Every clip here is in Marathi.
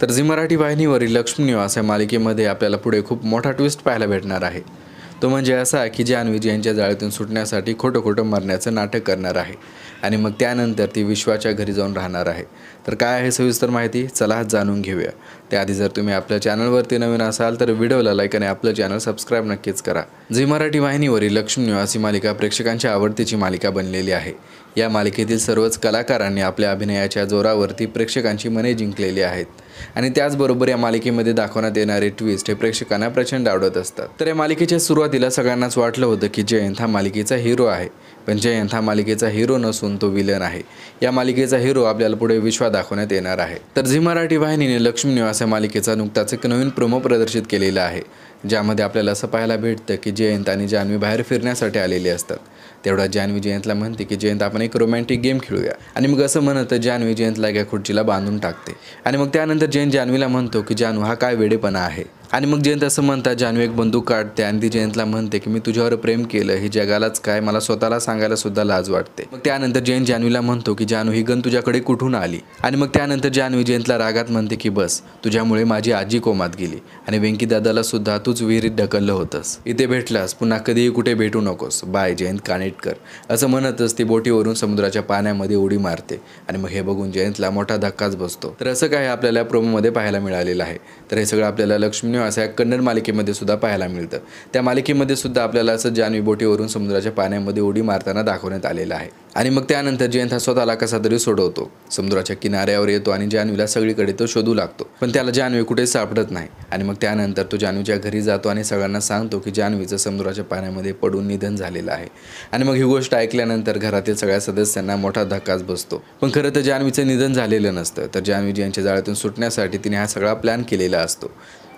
तर झी मराठी वाहिनीवरील लक्ष्मी निवास या मालिकेमध्ये आपल्याला पुढे खूप मोठा ट्विस्ट पाहायला भेटणार आहे। तो म्हणजे असा की जान्हवी यांच्या जाळ्यातून सुटण्यासाठी खोटं मरण्याचं नाटक करणार आहे आणि मग त्यानंतर ती विश्वाच्या घरी जाऊन राहणार आहे। तर काय आहे सविस्तर माहिती, चला जाणून घेऊया। त्याआधी जर तुम्ही आपल्या चॅनलवरती नवीन असाल तर व्हिडिओला लाईक आणि आपलं चॅनल सबस्क्राईब नक्कीच करा। झी मराठी वाहिनीवरील लक्ष्मी निवास ही मालिका प्रेक्षकांच्या आवडतीची मालिका बनलेली आहे। या मालिकेतील सर्वच कलाकारांनी आपल्या अभिनयाच्या जोरावरती प्रेक्षकांची मने जिंकलेली आहेत आणि त्याचबरोबर या मालिकेमध्ये दाखवण्यात येणारे ट्विस्ट हे प्रेक्षकांना प्रचंड आवडत असतात। तर या मालिकेच्या सुरुवातीला सगळ्यांनाच वाटलं होतं की जयंत हा मालिकेचा हिरो आहे, पण जयंत हा मालिकेचा हिरो नसून तो विलन आहे। या मालिकेचा हिरो आपल्याला पुढे विश्वा दाखवण्यात येणार आहे। तर झी मराठी वाहिनीने लक्ष्मी निवास या मालिकेचा नुकताच एक नवीन प्रोमो प्रदर्शित केलेला आहे, ज्यामध्ये आपल्याला असं पाहायला भेटतं की जयंत आणि जान्हवी बाहेर फिरण्यासाठी आलेले असतात। तेवढा जान्हवी जयंतला म्हणते की जयंत आपण एक रोमॅन्टिक गेम खेळूया आणि मग असं म्हणत जान्हवी जयंतला एका खुर्चीला बांधून टाकते आणि मग त्यानंतर जयंत जान्हवीला म्हणतो की जानू हा काय वेडेपणा आहे। आणि मग जयंत असं म्हणतात जान्हवी एक बंदूक काढते आणि ती जयंतला म्हणते की मी तुझ्यावर प्रेम केलं हे जगालाच काय मला स्वतःला सांगायला सुद्धा लाज वाटते। मग त्यानंतर जयंत जान्हवीला म्हणतो की जानू ही गन तुझ्याकडे कुठून आली आणि मग त्यानंतर जान्हवी जयंतला रागात म्हणते की बस तुझ्यामुळे माझी आजी कोमात गेली आणि वेंकी दादाला सुद्धा तूच विहिरीत ढकललं होतंस, इथे भेटलास पुन्हा कधीही कुठे भेटू नकोस, बाय जयंत कानेटकर। असं म्हणतच ती बोटीवरून समुद्राच्या पाण्यामध्ये उडी मारते आणि मग हे बघून जयंतला मोठा धक्काच बसतो। तर असं काय आपल्याला प्रोमोमध्ये पाहायला मिळालेलं आहे। तर हे सगळं आपल्याला लक्ष्मी निवास या कन्नड मालिकेमध्ये सुद्धा पाहायला मिळतं। त्या मालिकेमध्ये सुद्धा आपल्याला असं जान्हवी बोटीवरून समुद्राच्या पाण्यामध्ये उडी मारताना दाखवण्यात आलेलं आहे आणि मग त्यानंतर जयंत हा स्वतःला कसा तरी सोडवतो, समुद्राच्या किनाऱ्यावर येतो आणि जान्हवीला सगळीकडे तो शोधू लागतो, पण त्याला जान्हवी कुठेच सापडत नाही आणि मग त्यानंतर तो जान्हवीच्या घरी जातो आणि सगळ्यांना सांगतो की जान्हवीचं समुद्राच्या पाण्यामध्ये पडून निधन झालेलं आहे। आणि मग ही गोष्ट ऐकल्यानंतर घरातील सगळ्या सदस्यांना मोठा धक्काच बसतो, पण खरं तर जान्हवीचं निधन झालेलं नसतं, तर जान्हवी यांच्या जाळ्यातून सुटण्यासाठी तिने हा सगळा प्लॅन केलेला असतो।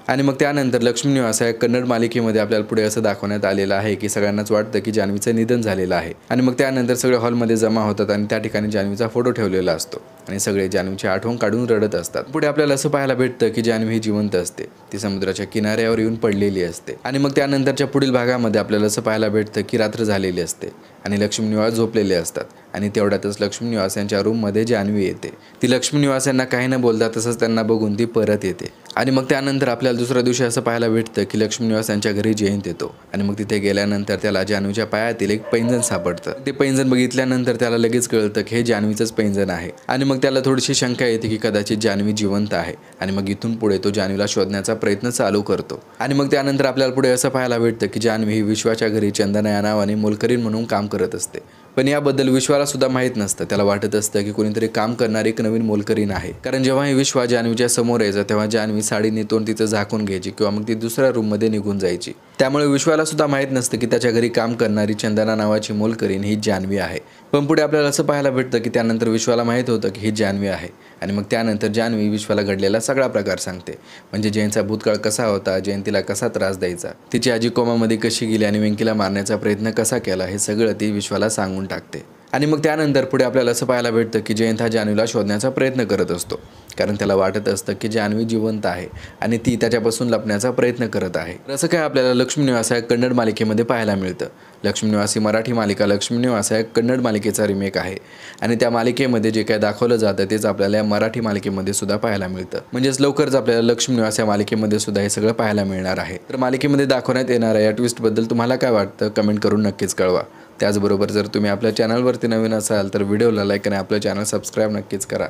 आणि मग त्यानंतर लक्ष्मी निवास या कन्नड मालिकेमध्ये आपल्याला पुढे असं दाखवण्यात आलेलं आहे की सगळ्यांनाच वाटतं की जान्हवीचं निधन झालेलं आहे आणि मग त्यानंतर सगळे हॉलमध्ये जमा होतात आणि त्या ठिकाणी जान्हवीचा फोटो ठेवलेला असतो आणि सगळे जान्हवीची आठवण काढून रडत असतात। पुढे आपल्याला असं पाहायला भेटतं की जान्हवी जिवंत असते, ती समुद्राच्या किनाऱ्यावर येऊन पडलेली असते आणि मग त्यानंतरच्या पुढील भागामध्ये आपल्याला असं पाहायला भेटतं की रात्र झालेली असते आणि लक्ष्मी निवास झोपलेले असतात आणि तेवढ्यातच लक्ष्मी निवास यांच्या रूममध्ये जान्हवी येते। ती लक्ष्मी निवास यांना काही न बोलता तसंच त्यांना बघून ती परत येते आणि मग त्यानंतर आपल्याला दुसऱ्या दिवशी असं पाहायला भेटतं की लक्ष्मी निवास यांच्या घरी जयंत येतो आणि मग तिथे गेल्यानंतर त्याला जान्हवीच्या पायातील एक पैंजण सापडतं। ते पैंजण बघितल्यानंतर त्याला लगेच कळतं की हे जान्हवीचंच पैंजण आहे आणि मग त्याला थोडीशी शंका येते की कदाचित जान्हवी जिवंत आहे आणि मग इथून पुढे तो जान्हवीला शोधण्याचा प्रयत्न चालू करतो आणि मग त्यानंतर आपल्याला पुढे असं पाहायला भेटतं की जान्हवी ही विश्वाच्या घरी चंदना या नावाने मोलकरीण म्हणून काम करत असते, पण याबद्दल विश्वाला सुद्धा माहीत नसतं। त्याला वाटत असतं की कोणीतरी काम करणारी एक नवीन मोलकरीण आहे, कारण जेव्हा ही विश्वा जान्हवीच्या समोर यायचं तेव्हा जान्हवी साडी नेतून तिचं झाकून घ्यायची किंवा मग ती दुसऱ्या रूममध्ये निघून जायची। त्यामुळे विश्वाला सुद्धा माहीत नसतं की त्याच्या घरी काम करणारी चंदना नावाची मोलकरीण ही जान्हवी आहे। पण पुढे आपल्याला असं पाहायला भेटतं की त्यानंतर विश्वाला माहीत होतं की ही जान्हवी आहे आणि मग त्यानंतर जान्हवी विश्वाला घडलेला सगळा प्रकार सांगते, म्हणजे जयंतचा भूतकाळ कसा होता, जयंतीला कसा त्रास द्यायचा, तिची आजी कोमामध्ये कशी गेली आणि वेंकीला मारण्याचा प्रयत्न कसा केला, हे सगळं ती विश्वाला सांगून टाकते। आणि मग त्यानंतर पुढे आपल्याला असं पाहायला भेटतं की जयंत हा जान्हवीला शोधण्याचा प्रयत्न करत असतो, कारण त्याला वाटत असतं की जान्हवी जिवंत आहे आणि ती त्याच्यापासून लपण्याचा प्रयत्न करत आहे। असं काय आपल्याला लक्ष्मी निवास या कन्नड मालिकेमध्ये पाहायला मिळतं। लक्ष्मी निवास ही मराठी मालिका लक्ष्मी निवास या कन्नड मालिकेचा रिमेक आहे आणि त्या मालिकेमध्ये जे काय दाखवलं जातं तेच आपल्याला या मराठी मालिकेमध्ये सुद्धा पाहायला मिळतं। म्हणजेच लवकरच आपल्याला लक्ष्मी निवास या मालिकेमध्ये सुद्धा हे सगळं पाहायला मिळणार आहे। तर मालिकेमध्ये दाखवण्यात येणाऱ्या या ट्विस्टबद्दल तुम्हाला काय वाटतं कमेंट करून नक्कीच कळवा। त्याचबरोबर जर तुम्ही आपल्या चॅनलवरती नवीन असाल तर व्हिडिओला लाईक आणि आपलं चॅनल सबस्क्राईब नक्कीच करा।